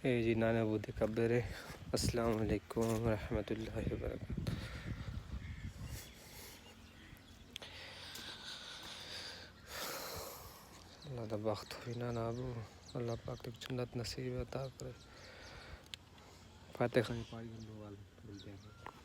ए जी नाना बुद्धि कब्बरे अस्सलाम वालेकुम रहमतुल्लाहि व बरकातहू। अल्लाह दा वक्त हुई ना नाबू अल्लाह पाक तक जन्नत नसीब अता करे। फातिहा पाई वाल मिलते हैं।